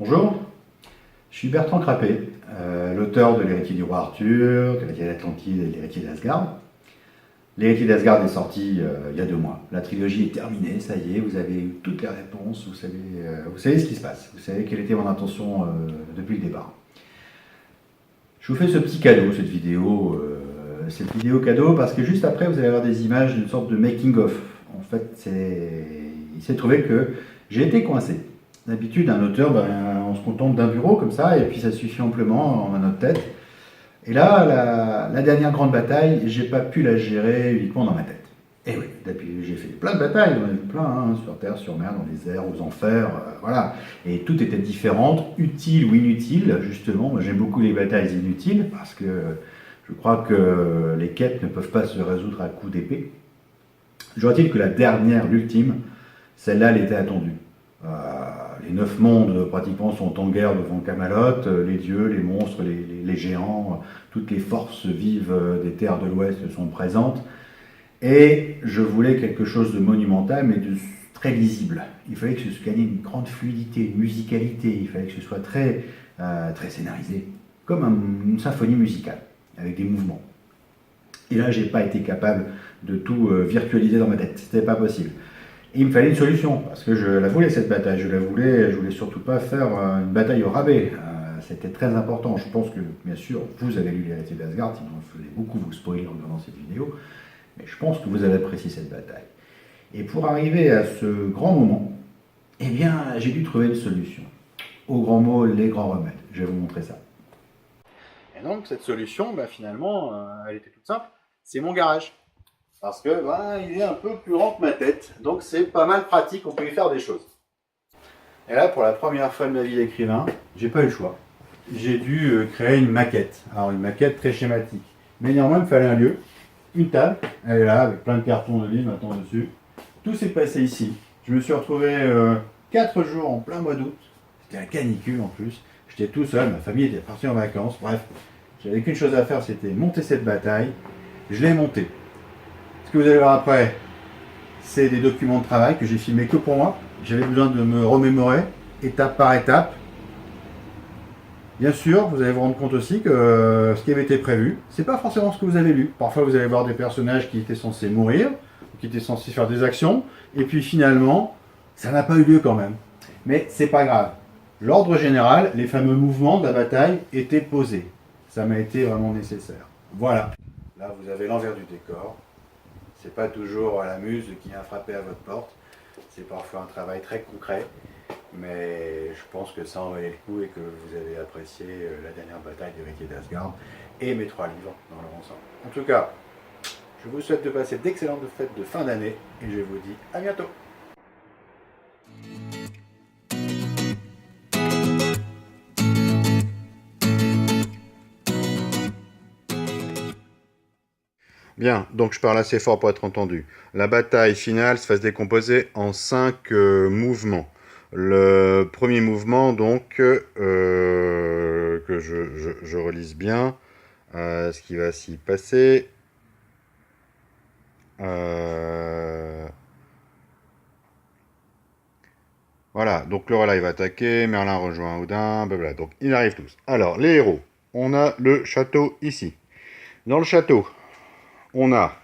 Bonjour, je suis Bertrand Crapet, l'auteur de L'Héritier du roi Arthur, de L'Héritier d'Atlantide et de L'Héritier d'Asgard. L'Héritier d'Asgard est sorti il y a 2 mois. La trilogie est terminée, ça y est, vous avez eu toutes les réponses, vous savez ce qui se passe, vous savez quelle était mon intention depuis le départ. Je vous fais ce petit cadeau, cette vidéo cadeau, parce que juste après, vous allez avoir des images d'une sorte de making-of. En fait, il s'est trouvé que j'ai été coincé. D'habitude, un auteur, on se contente d'un bureau comme ça, et puis ça suffit amplement à notre tête. Et là, la dernière grande bataille, j'ai pas pu la gérer uniquement dans ma tête. Et oui, depuis, j'ai fait plein de batailles, on en a vu plein, hein, sur terre, sur mer, dans les airs, aux enfers, voilà. Et tout était différent, utile ou inutile, justement. Moi, j'aime beaucoup les batailles inutiles, parce que je crois que les quêtes ne peuvent pas se résoudre à coups d'épée. Je il que la dernière, l'ultime, celle-là, elle était attendue. Les 9 mondes pratiquement sont en guerre devant Camelot, les dieux, les monstres, les géants, toutes les forces vives des terres de l'Ouest sont présentes. Et je voulais quelque chose de monumental, mais de très lisible. Il fallait que ce gagne une grande fluidité, une musicalité, il fallait que ce soit très scénarisé, comme une symphonie musicale, avec des mouvements. Et là, j'ai pas été capable de tout virtualiser dans ma tête, c'était pas possible. Et il me fallait une solution, parce que je la voulais cette bataille, je voulais surtout pas faire une bataille au rabais. C'était très important. Je pense que, bien sûr, vous avez lu l'Héritier d'Asgard, sinon je faisais beaucoup vous spoiler en regardant cette vidéo, mais je pense que vous avez apprécié cette bataille. Et pour arriver à ce grand moment, eh bien, j'ai dû trouver une solution. Au grand mot, les grands remèdes. Je vais vous montrer ça. Et donc, cette solution, finalement, elle était toute simple. C'est mon garage. Parce que il est un peu plus grand que ma tête, donc c'est pas mal pratique, on peut y faire des choses. Et là, pour la première fois de ma vie d'écrivain, j'ai pas eu le choix. J'ai dû créer une maquette. Alors une maquette très schématique. Mais néanmoins, il me fallait un lieu, une table, elle est là, avec plein de cartons de livres maintenant dessus. Tout s'est passé ici. Je me suis retrouvé 4 jours en plein mois d'août. C'était la canicule en plus. J'étais tout seul, ma famille était partie en vacances. Bref, j'avais qu'une chose à faire, c'était monter cette bataille. Je l'ai montée. Ce que vous allez voir après, c'est des documents de travail que j'ai filmés que pour moi. J'avais besoin de me remémorer, étape par étape. Bien sûr, vous allez vous rendre compte aussi que ce qui avait été prévu, c'est pas forcément ce que vous avez lu. Parfois, vous allez voir des personnages qui étaient censés mourir, qui étaient censés faire des actions, et puis finalement, ça n'a pas eu lieu quand même. Mais c'est pas grave. L'ordre général, les fameux mouvements de la bataille étaient posés. Ça m'a été vraiment nécessaire. Voilà. Là, vous avez l'envers du décor. C'est pas toujours la muse qui vient frapper à votre porte. C'est parfois un travail très concret. Mais je pense que ça en valait le coup et que vous avez apprécié la dernière bataille d'Héritier d'Asgard et mes 3 livres dans leur ensemble. En tout cas, je vous souhaite de passer d'excellentes fêtes de fin d'année et je vous dis à bientôt. Bien, donc je parle assez fort pour être entendu. La bataille finale se fasse décomposer en 5 mouvements. Le premier mouvement, donc, que je relise bien, ce qui va s'y passer. Voilà, donc le relais va attaquer, Merlin rejoint Odin, blablabla. Donc ils arrivent tous. Alors, les héros. On a le château ici. Dans le château, on a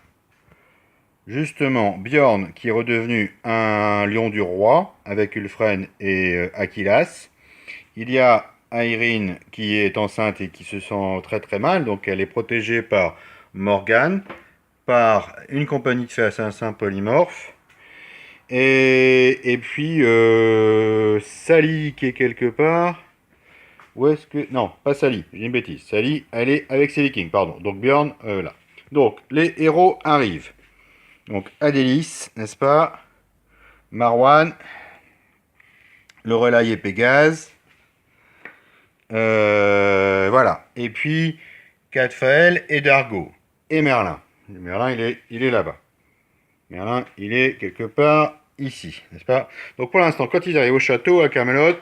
justement Bjorn qui est redevenu un lion du roi avec Ulfren et Achillas. Il y a Aeryn qui est enceinte et qui se sent très très mal, donc elle est protégée par Morgane, par une compagnie de fées assassins polymorphes, et puis Sally qui est quelque part. Où est-ce que... Non, pas Sally, j'ai une bêtise. Sally, elle est avec ses vikings, pardon. Donc Bjorn, là. Donc, les héros arrivent. Donc, Adélis, n'est-ce pas? Marwan, Lorelai et Pégase. Voilà. Et puis, Cadfael et Dargo. Et Merlin. Merlin, il est là-bas. Merlin, il est quelque part ici, n'est-ce pas? Donc, pour l'instant, quand ils arrivent au château, à Camelot,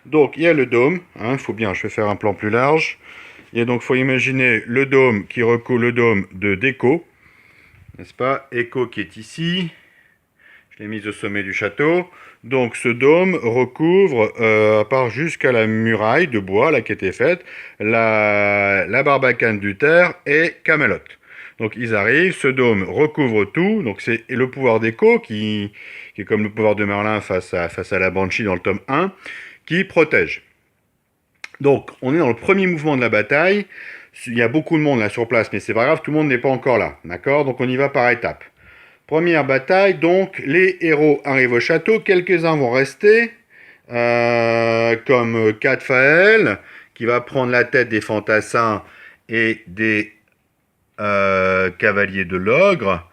donc il y a le dôme. Hein, faut bien, je vais faire un plan plus large. Et donc, il faut imaginer le dôme qui recouvre le dôme de d'Echo, n'est-ce pas? Echo qui est ici. Je l'ai mise au sommet du château. Donc ce dôme recouvre, à part jusqu'à la muraille de bois là, qui était faite, la barbacane d'Uther et Camelot. Donc ils arrivent, ce dôme recouvre tout, donc c'est le pouvoir d'écho qui est comme le pouvoir de Merlin face à la Banshee dans le tome 1, qui protège. Donc on est dans le premier mouvement de la bataille, il y a beaucoup de monde là sur place, mais c'est pas grave, tout le monde n'est pas encore là, d'accord? Donc on y va par étapes. Première bataille, donc les héros arrivent au château, quelques-uns vont rester, comme Cadfael, qui va prendre la tête des fantassins et des cavaliers de l'ogre.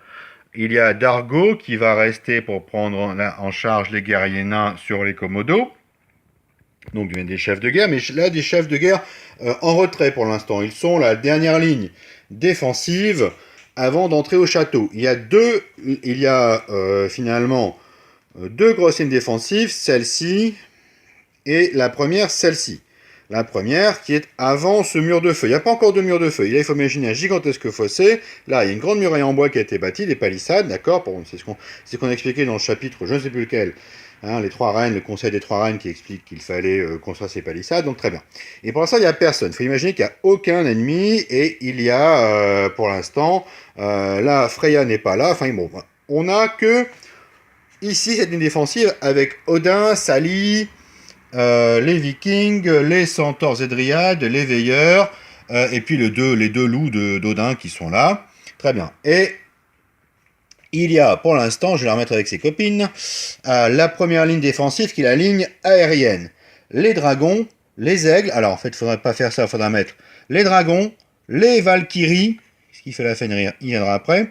Il y a Dargo qui va rester pour prendre en charge les guerriers nains sur les Komodos. Donc des chefs de guerre, mais là des chefs de guerre en retrait pour l'instant. Ils sont la dernière ligne défensive avant d'entrer au château. Il y a finalement deux grosses lignes défensives, celle-ci et la première, celle-ci. La première qui est avant ce mur de feu. Il n'y a pas encore de mur de feu. Là, il faut imaginer un gigantesque fossé. Là, il y a une grande muraille en bois qui a été bâtie, des palissades, d'accord? C'est ce qu'on a expliqué dans le chapitre, je ne sais plus lequel. Hein, les trois reines, le conseil des trois reines qui explique qu'il fallait construire ces palissades, donc très bien. Et pour l'instant, il n'y a personne. Il faut imaginer qu'il n'y a aucun ennemi et il y a, pour l'instant, là, Freya n'est pas là. Enfin, bon, on n'a que ici cette ligne défensive avec Odin, Sally, les Vikings, les centaures et dryades, les veilleurs, et puis les deux loups d'Odin qui sont là. Très bien. Et il y a, pour l'instant, je vais la remettre avec ses copines, la première ligne défensive qui est la ligne aérienne. Les dragons, les aigles, alors en fait, il ne faudrait pas faire ça, il faudra mettre les dragons, les valkyries, ce qui fait la Fenrir, il viendra après,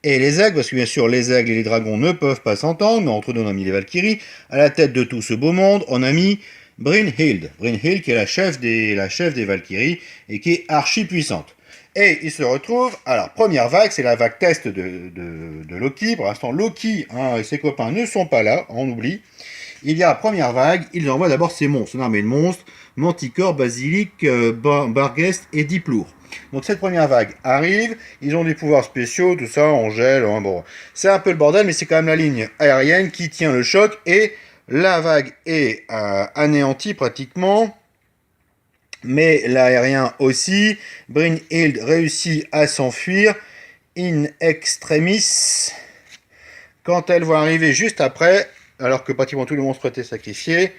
et les aigles, parce que bien sûr, les aigles et les dragons ne peuvent pas s'entendre, mais entre nous, on a mis les valkyries. À la tête de tout ce beau monde, on a mis Brynhild. Brynhild qui est la chef des valkyries et qui est archi puissante. Et il se retrouve, alors première vague, c'est la vague test de Loki. Pour l'instant, Loki et ses copains ne sont pas là, on oublie. Il y a première vague, il envoie d'abord ses monstres, une armée de monstres, Manticore, Basilic, Barghest et Diplour. Donc cette première vague arrive, ils ont des pouvoirs spéciaux, tout ça, on gèle, hein, bon. C'est un peu le bordel, mais c'est quand même la ligne aérienne qui tient le choc, et la vague est anéantie pratiquement, mais l'aérien aussi. Brynhild réussit à s'enfuir, in extremis, quand elle va arriver juste après, alors que pratiquement tous les monstres étaient sacrifiés,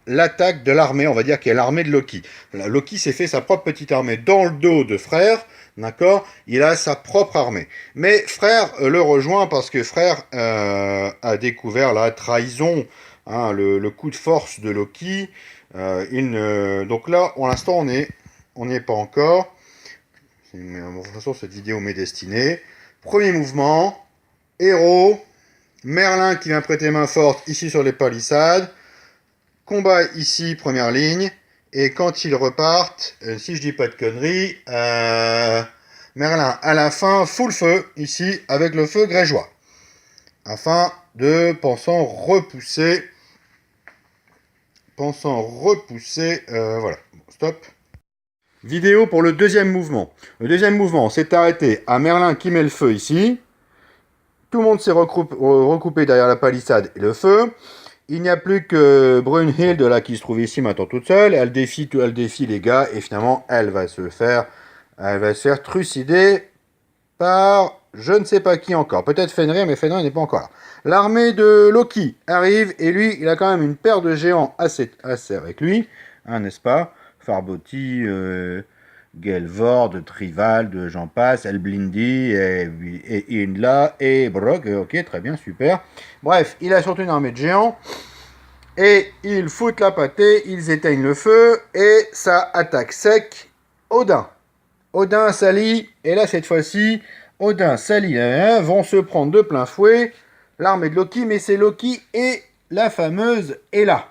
l'attaque de l'armée, on va dire, qui est l'armée de Loki. Loki s'est fait sa propre petite armée dans le dos de Frère, d'accord? Il a sa propre armée. Mais Frère le rejoint parce que Frère a découvert la trahison, hein, le coup de force de Loki. Donc là, pour l'instant, on n'y est pas encore. De toute façon, cette vidéo m'est destinée. Premier mouvement, héros, Merlin qui vient prêter main forte ici sur les palissades. Combat ici, première ligne. Et quand ils repartent, si je dis pas de conneries, Merlin à la fin fout le feu ici avec le feu grégeois. Afin de pensant repousser. Voilà. Stop. Vidéo pour le deuxième mouvement. Le deuxième mouvement s'est arrêté à Merlin qui met le feu ici. Tout le monde s'est recoupé derrière la palissade et le feu. Il n'y a plus que Brynhild là qui se trouve ici maintenant toute seule. Elle défie les gars et finalement elle va se faire trucider par je ne sais pas qui encore. Peut-être Fenrir, mais Fenrir n'est pas encore là. L'armée de Loki arrive et lui, il a quand même une paire de géants assez avec lui, hein, n'est-ce pas? Farboti, Gelvord, Trivald, j'en passe, Elblindi, et Indla, et Brok, ok, très bien, super. Bref, il a surtout une armée de géants, et ils foutent la pâtée, ils éteignent le feu, et ça attaque sec Odin. Odin, Sally, et là, cette fois-ci, Odin, Sally, vont se prendre de plein fouet l'armée de Loki, mais c'est Loki et la fameuse Hela.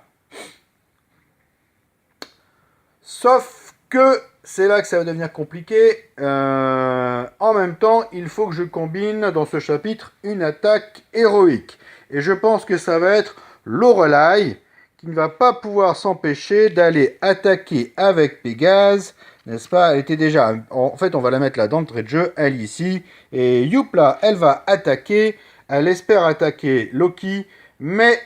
Sauf que c'est là que ça va devenir compliqué. En même temps, il faut que je combine dans ce chapitre une attaque héroïque. Et je pense que ça va être Lorelai qui ne va pas pouvoir s'empêcher d'aller attaquer avec Pégase, n'est-ce pas? Elle était déjà... En fait, on va la mettre là d'entrée de jeu, elle ici. Et youpla, elle va attaquer Elle espère attaquer Loki, mais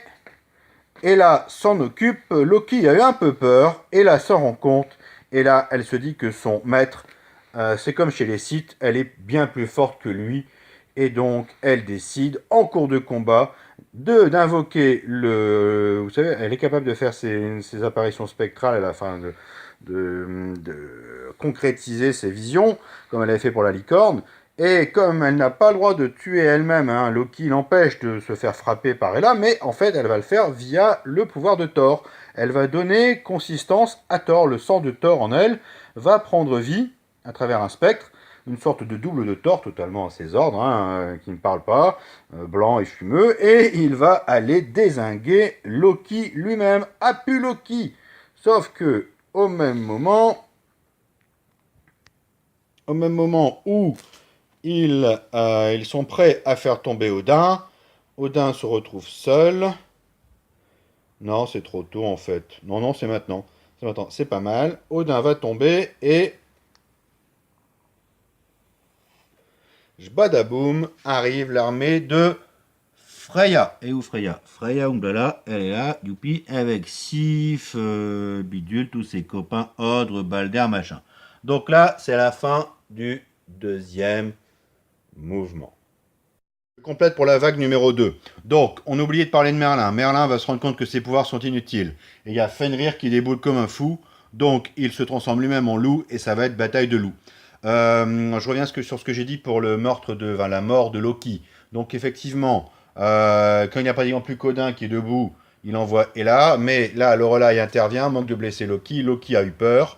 Ella s'en occupe. Loki a eu un peu peur. Ella s'en rend compte. Et là, elle se dit que son maître, c'est comme chez les Sith, elle est bien plus forte que lui. Et donc, elle décide, en cours de combat, d'invoquer le... Vous savez, elle est capable de faire ses apparitions spectrales à la fin de concrétiser ses visions, comme elle avait fait pour la licorne. Et comme elle n'a pas le droit de tuer elle-même, hein, Loki l'empêche de se faire frapper par Ella, mais en fait, elle va le faire via le pouvoir de Thor. Elle va donner consistance à Thor. Le sang de Thor en elle va prendre vie à travers un spectre, une sorte de double de Thor totalement à ses ordres, hein, qui ne parle pas, blanc et fumeux, et il va aller dézinguer Loki lui-même. A pu Loki. Sauf que au même moment où ils sont prêts à faire tomber Odin, Odin se retrouve seul. Non, c'est trop tôt en fait. Non, non, c'est maintenant. C'est maintenant, c'est pas mal. Odin va tomber et Jbadaboum arrive l'armée de Freya. Et où Freya? Freya Umbrella, elle est là, youpi, avec Sif, Bidule, tous ses copains, Odre, Balder, machin. Donc là, c'est la fin du deuxième mouvement. Je complète pour la vague numéro 2. Donc, on a oublié de parler de Merlin. Merlin va se rendre compte que ses pouvoirs sont inutiles. Et il y a Fenrir qui déboule comme un fou. Donc, il se transforme lui-même en loup et ça va être bataille de loups. Je reviens sur ce que j'ai dit pour le meurtre la mort de Loki. Donc, effectivement, quand il n'y a pas plus qu'Odin qui est debout, il envoie Ella. Mais là, Lorelai intervient, manque de blesser Loki. Loki a eu peur.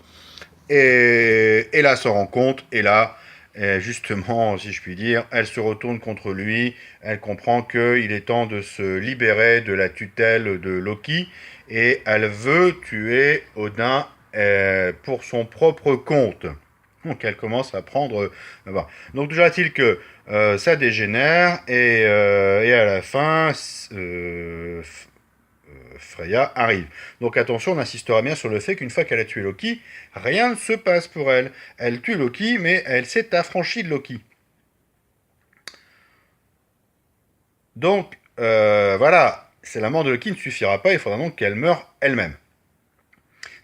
Et Ella se rend compte. Et là, justement, si je puis dire, elle se retourne contre lui, elle comprend qu'il est temps de se libérer de la tutelle de Loki, et elle veut tuer Odin pour son propre compte. Donc elle commence à prendre... Donc déjà est-il que ça dégénère, et à la fin, Freya arrive. Donc attention, on insistera bien sur le fait qu'une fois qu'elle a tué Loki, rien ne se passe pour elle. Elle tue Loki, mais elle s'est affranchie de Loki. Donc voilà, c'est la mort de Loki ne suffira pas, il faudra donc qu'elle meure elle-même.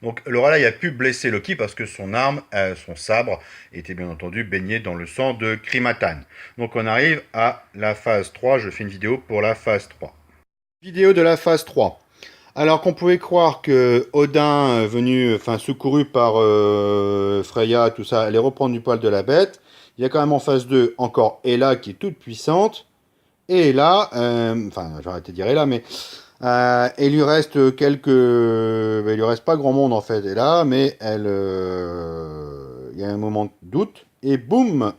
Donc Lorelai a pu blesser Loki parce que son arme, son sabre, était bien entendu baigné dans le sang de Krimatan. Donc on arrive à la phase 3, je fais une vidéo pour la phase 3. Vidéo de la phase 3. Alors qu'on pouvait croire que Odin, secouru par Freya, tout ça, allait reprendre du poil de la bête, il y a quand même en phase 2 encore Ella qui est toute puissante, et Ella, j'ai arrêté de dire Ella, mais il lui reste il lui reste pas grand monde en fait, Ella, mais il y a un moment de doute, et boum,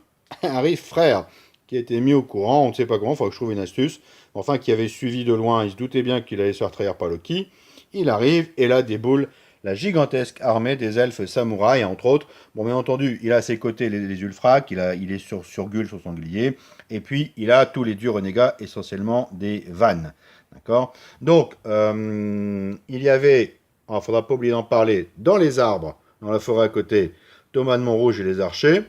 arrive Frère, qui a été mis au courant, on ne sait pas comment, il faut que je trouve une astuce, enfin qui avait suivi de loin, il se doutait bien qu'il allait se faire trahir par Loki. Il arrive et là déboule la gigantesque armée des elfes samouraïs, entre autres. Bon, bien entendu, il a à ses côtés les Ulfrak, il est sur Gull, sur sanglier, et puis il a tous les dieux renégats, essentiellement des vannes. D'accord. Donc, il y avait, il ne faudra pas oublier d'en parler, dans les arbres, dans la forêt à côté, Thomas de Montrouge et les archers,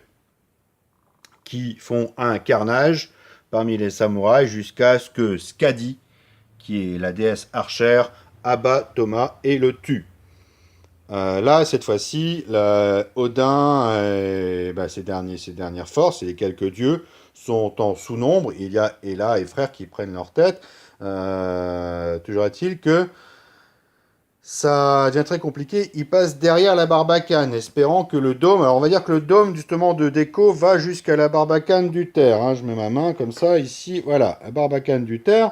qui font un carnage parmi les samouraïs jusqu'à ce que Skadi, qui est la déesse archère, abat Thomas et le tue. Là, cette fois-ci, Odin et ses dernières forces et les quelques dieux sont en sous-nombre. Il y a Ella et Frère qui prennent leur tête. Toujours est-il que ça devient très compliqué. Il passe derrière la Barbacane, espérant que le dôme... Alors, on va dire que le dôme, justement, de déco va jusqu'à la Barbacane du Terre. Hein. Je mets ma main comme ça, ici. Voilà, la Barbacane du Terre.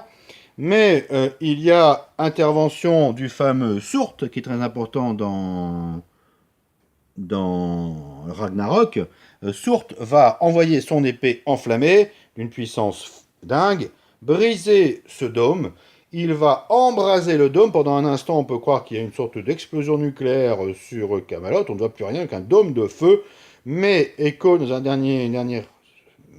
Mais il y a intervention du fameux Surt, qui est très important dans Ragnarok. Surt va envoyer son épée enflammée, d'une puissance dingue, briser ce dôme. Il va embraser le dôme. Pendant un instant, on peut croire qu'il y a une sorte d'explosion nucléaire sur Camelot. On ne voit plus rien qu'un dôme de feu. Mais Echo, dans un dernier manière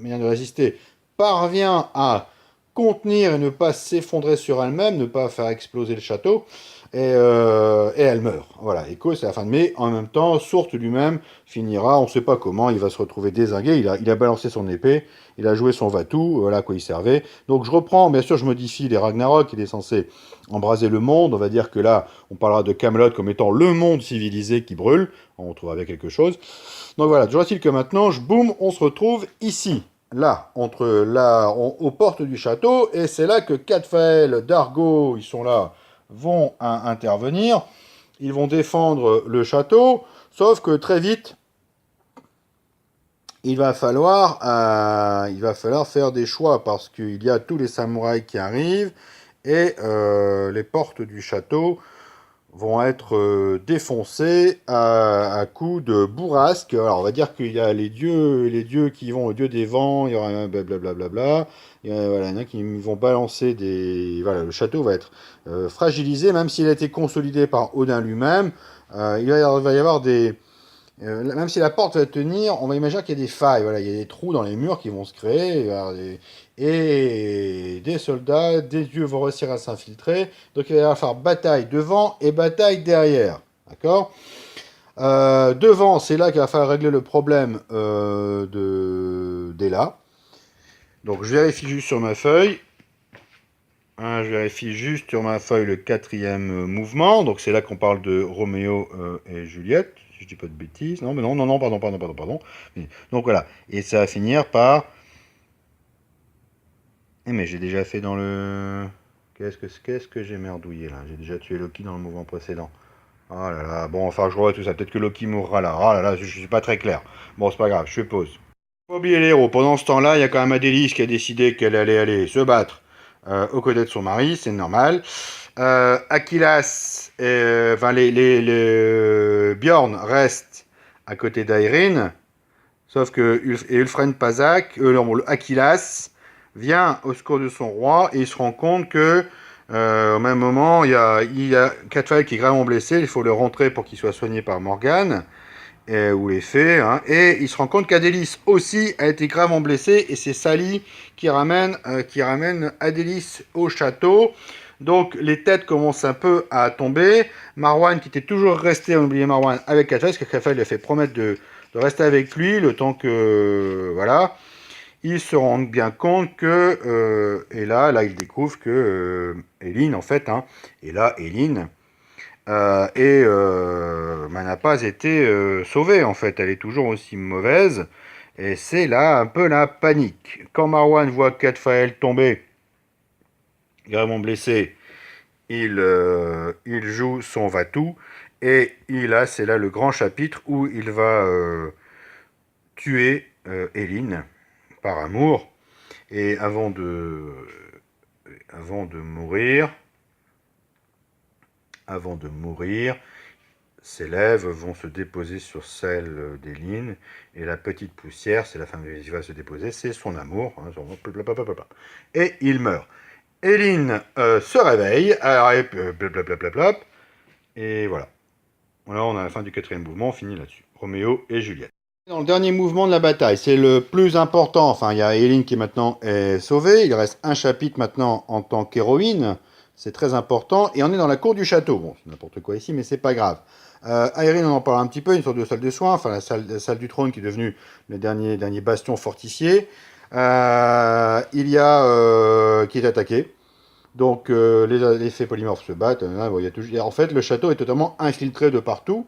de résister, parvient à contenir et ne pas s'effondrer sur elle-même, ne pas faire exploser le château. Et elle meurt. Voilà, Echo, c'est la fin de mai. En même temps, Sourte lui-même finira, on ne sait pas comment, il va se retrouver dézingué. Il a balancé son épée, il a joué son Vatou, voilà à quoi il servait. Donc je reprends, bien sûr, je modifie les Ragnarok, il est censé embraser le monde. On va dire que là, on parlera de Camelot comme étant le monde civilisé qui brûle. On trouvera bien quelque chose. Donc voilà, toujours est-il que maintenant, boum, on se retrouve ici. Là, aux portes du château, et c'est là que Cadfael, Dargo, ils sont là, vont intervenir, ils vont défendre le château, sauf que très vite, il va falloir faire des choix, parce qu'il y a tous les samouraïs qui arrivent, et les portes du château vont être défoncées à coups de bourrasque. Alors on va dire qu'il y a les dieux qui vont, le dieu des vents, il y aura blablabla. Voilà, il y en a qui vont balancer des... Voilà, le château va être fragilisé, même s'il a été consolidé par Odin lui-même. Il va y avoir des... même si la porte va tenir, on va imaginer qu'il y a des failles, voilà, il y a des trous dans les murs qui vont se créer, et des soldats, des dieux vont réussir à s'infiltrer, donc il va y avoir bataille devant et bataille derrière, d'accord. Devant, c'est là qu'il va falloir régler le problème d'Ella. Donc je vérifie juste sur ma feuille. Hein, je vérifie juste sur ma feuille le quatrième mouvement. Donc c'est là qu'on parle de Roméo et Juliette, si je dis pas de bêtises. Non, mais non, pardon. Donc voilà. Et ça va finir par... Eh mais j'ai déjà fait dans le... Qu'est-ce que j'ai merdouillé là? J'ai déjà tué Loki dans le mouvement précédent. Ah là là, bon, enfin je revois tout ça. Peut-être que Loki mourra là. Ah là là, je suis pas très clair. Bon, c'est pas grave, je pause. Faut pas oublier les héros. Pendant ce temps-là, il y a quand même Adélis qui a décidé qu'elle allait aller se battre aux côtés de son mari, c'est normal. Achillas, enfin Bjorn reste à côté d'Aeryn, sauf que Ulfren Pazak, Achillas, vient au secours de son roi et il se rend compte que au même moment, il y a Cadfael qui est gravement blessé, il faut le rentrer pour qu'il soit soigné par Morgane ou les fées, hein, et il se rend compte qu'Adélis aussi a été gravement blessé, et c'est Sally qui ramène Adélis au château. Donc les têtes commencent un peu à tomber. Marwan, qui était toujours resté, on oubliait Marwan, avec Cadfael, parce que Cadfael lui a fait promettre de rester avec lui, le temps que... voilà. Ils se rendent bien compte que... et là, il découvre que Eline, en fait, hein, et là, Eline... n'a pas été sauvée en fait, elle est toujours aussi mauvaise, et c'est là un peu la panique. Quand Marwan voit Cadfael tomber, gravement blessé, il joue son Vatou, et c'est là le grand chapitre où il va tuer Eline par amour, et avant de mourir, ses lèvres vont se déposer sur celles d'Eline, et la petite poussière, c'est la femme qui va se déposer, c'est son amour, hein, et il meurt. Eline se réveille, et voilà. Voilà, on a la fin du quatrième mouvement, on finit là-dessus. Roméo et Juliette. Dans le dernier mouvement de la bataille, c'est le plus important. Enfin, il y a Eline qui maintenant est sauvée, il reste un chapitre maintenant en tant qu'héroïne. C'est très important. Et on est dans la cour du château. Bon, c'est n'importe quoi ici, mais c'est pas grave. Aeryn, on en parle un petit peu, une sorte de salle de soins, enfin la salle du trône qui est devenue le dernier bastion fortifié. Il y a qui est attaqué. Donc les fées polymorphes se battent. Bon, en fait, le château est totalement infiltré de partout.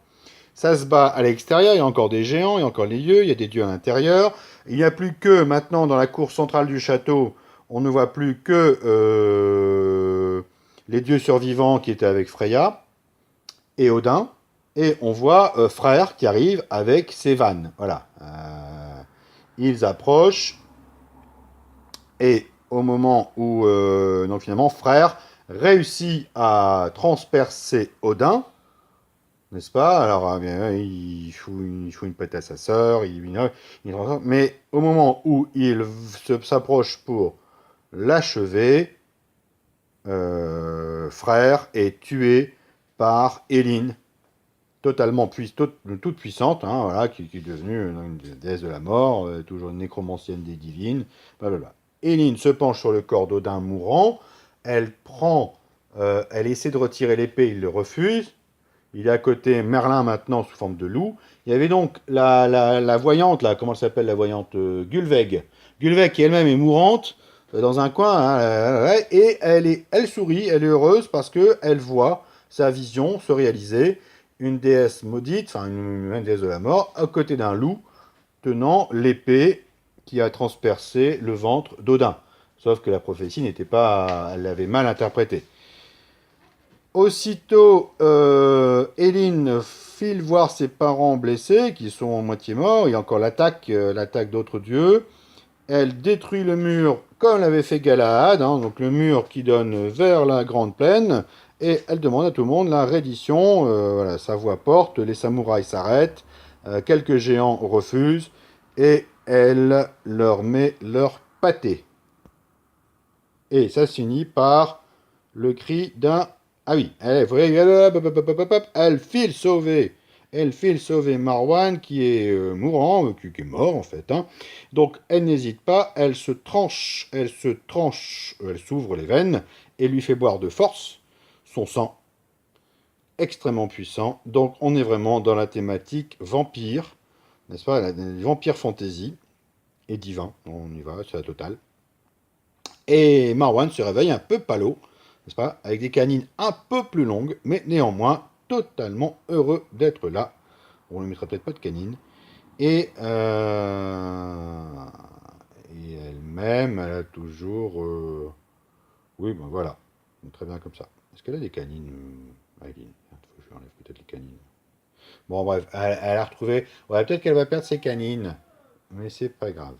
Ça se bat à l'extérieur, il y a encore des géants, il y a encore les dieux, il y a des dieux à l'intérieur. Il n'y a plus que maintenant dans la cour centrale du château, on ne voit plus que les dieux survivants qui étaient avec Freya et Odin. Et on voit Frère qui arrive avec ses vannes. Voilà. Ils approchent. Et au moment où, donc finalement, Frère réussit à transpercer Odin, n'est-ce pas? Alors, il fout une pète à sa sœur, mais au moment où il s'approche pour l'achever, Frère est tué par Eline, totalement toute puissante, hein, voilà, qui est devenue une déesse de la mort, toujours une nécromancienne des divines, blablabla. Eileen se penche sur le corps d'Odin mourant. Elle essaie de retirer l'épée, il le refuse. Il est à côté Merlin maintenant sous forme de loup. Il y avait donc la voyante, là, comment elle s'appelle la voyante Gulveig. Gulveig qui elle-même est mourante dans un coin, hein, et elle sourit, elle est heureuse parce qu'elle voit sa vision se réaliser. Une déesse maudite, enfin une déesse de la mort, à côté d'un loup, tenant l'épée qui a transpercé le ventre d'Odin. Sauf que la prophétie n'était pas... Elle l'avait mal interprétée. Aussitôt, Eileen file voir ses parents blessés, qui sont à moitié morts. Il y a encore l'attaque d'autres dieux. Elle détruit le mur comme l'avait fait Galahad, hein, donc le mur qui donne vers la grande plaine. Et elle demande à tout le monde la reddition. Voilà, sa voix porte, les samouraïs s'arrêtent, quelques géants refusent, et elle leur met leur pâté. Et ça se finit par le cri d'un... Ah oui, elle file sauver Marwan qui est mourant, qui est mort en fait. Hein. Donc elle n'hésite pas, elle s'ouvre les veines et lui fait boire de force son sang extrêmement puissant. Donc on est vraiment dans la thématique vampire, n'est-ce pas, la vampire fantasy et divin. On y va, c'est la totale. Et Marwan se réveille un peu palo, n'est-ce pas, avec des canines un peu plus longues, mais néanmoins totalement heureux d'être là. On ne lui mettra peut-être pas de canines. Et, et elle-même, elle a toujours... Oui, ben voilà, très bien comme ça. Est-ce qu'elle a des canines, Aileen? Je lui enlève peut-être les canines. Bon, bref, elle a retrouvé... Ouais, peut-être qu'elle va perdre ses canines, mais c'est pas grave.